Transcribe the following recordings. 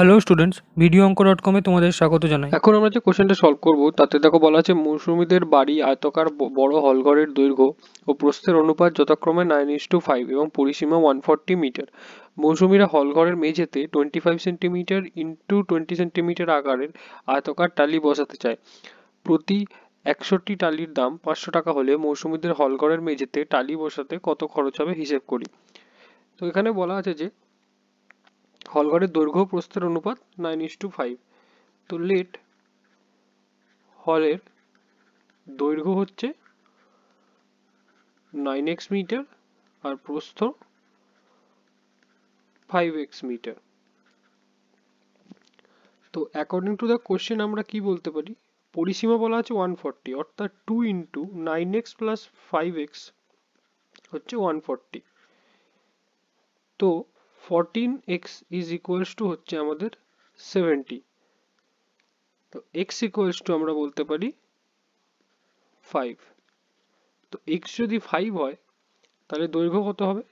Hello students, video অঙ্ক dot কমে তোমাদের স্বাগত জানাই। এখন আমরা যে কোশ্চেনটা সলভ করব তাতে দেখো বলা আছে মৌসুমীদের বাড়ি আয়তাকার বড় হলঘরের দৈর্ঘ্য ও প্রস্থের অনুপাত যথাক্রমে 9:5 এবং পরিসীমা 140 মিটার। মৌসুমীরা হলঘরের মেঝেতে 25 সেন্টিমিটার ইন্টু 20 সেন্টিমিটার আকারের আয়তাকার টালি বসাতে চায়। প্রতি 100টি টালির দাম 500 টাকা হলে মৌসুমীদের হলঘরের মেঝেতে টালি বসাতে কত খরচ হবে হিসেব করি। তো এখানে বলা আছে যে হলঘরের দৈর্ঘ্য প্রস্থের অনুপাত 9:5। তো লেট হলের দৈর্ঘ্য হচ্ছে 9x মিটার আর প্রস্থ 5x মিটার। তো অ্যাকর্ডিং টু দ্য কোশ্চেন আমরা কি বলতে পারি, পরিসীমা বলা আছে 140, অর্থাৎ 2 ইন্টু 9x প্লাস 5x হচ্ছে 140। তো 14x ইজ ইকুয়ালস টু হচ্ছে আমাদের 70। তো x ইকুয়ালস টু আমরা বলতে পারি 5। তো x যদি 5 হয় তাহলে দৈর্ঘ্য কত হবে?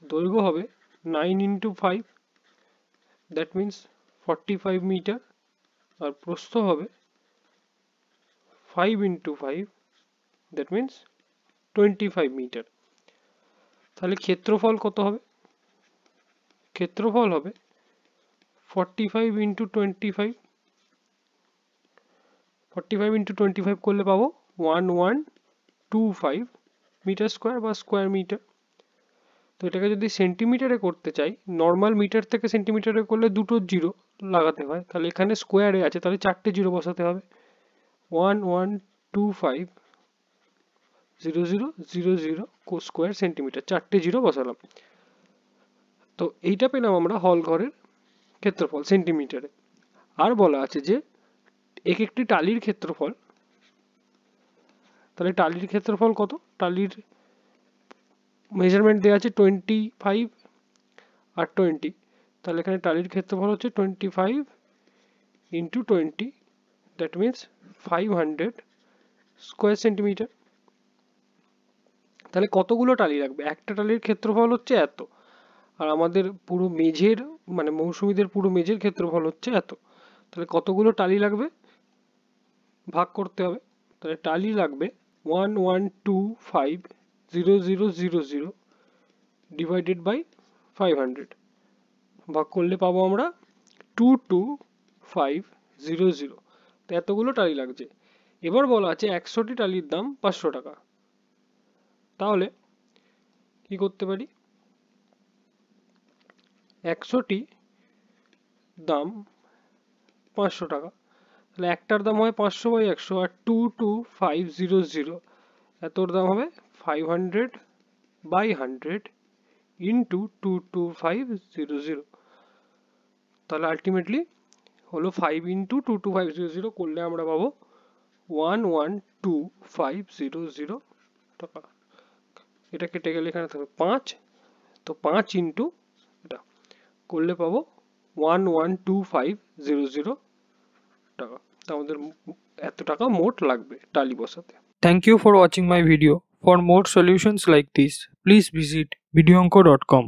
দৈর্ঘ্য হবে 9 ইন্টু 5, দ্যাট মিন্স 45 মিটার, আর প্রস্থ হবে 5 ইন্টু 5, দ্যাট মিন্স 25 মিটার। তাহলে ক্ষেত্রফল কত হবে? ক্ষেত্রফল হবে 45 ইন্টু 25। 45 ইন্টু 25 করলে পাবো 1125 মিটার স্কোয়ার বা স্কোয়ার মিটার। তো এটাকে যদি সেন্টিমিটারে করতে চাই, নর্মাল মিটার থেকে সেন্টিমিটারে করলে দুটো জিরো লাগাতে হয়, তাহলে এখানে স্কোয়ারে আছে তাহলে 4টে জিরো বসাতে হবে। 1125 000 স্কোয়ার সেন্টিমিটার, 4টে জিরো বসালাম। তো এইটা পেলাম আমরা হল ঘরের ক্ষেত্রফল সেন্টিমিটারে। আর বলা আছে যে এক একটি টালির ক্ষেত্রফল, তাহলে টালির ক্ষেত্রফল কত? টালির মেজারমেন্ট দেওয়া আছে 25 আর 20, তাহলে এখানে টালির ক্ষেত্রফল হচ্ছে 25 into 20, that means 500 square centimetre. তাহলে কতগুলো টালি লাগবে? একটা টালির ক্ষেত্রফল হচ্ছে এত, আর আমাদের পুরো মেঝের মানে মৌসুমীদের পুরো মেঝের ক্ষেত্রফল হচ্ছে এত। তাহলে কতগুলো টালি লাগবে ভাগ করতে হবে। তাহলে টালি লাগবে 1125 ডিভাইডেড বাই 500, ভাগ করলে পাবো আমরা 22500। তো এতগুলো টালি লাগছে। এবার বলা আছে 100টি টালির দাম 500 টাকা। তাহলে কি করতে পারি? 100টি দাম 500 টাকা, তাহলে একটার দাম হয় 500 বাই 100, আর 22500 এতর দাম হবে 500 বাই 100 ইন্টু 22500। তাহলে আলটিমেটলি হলো 5 ইন্টু 22500 করলে আমরা পাবো 112500 টাকা। এটা কেটে গেলে এখানে থাকবে 5, তো 5 ইন্টু এটা করলে পাবো 112500 টাকা। তো আমাদের এত টাকা মোট লাগবে টালি বসাতে। Thank you for watching my video. For more solutions like this, please visit videoonko.com.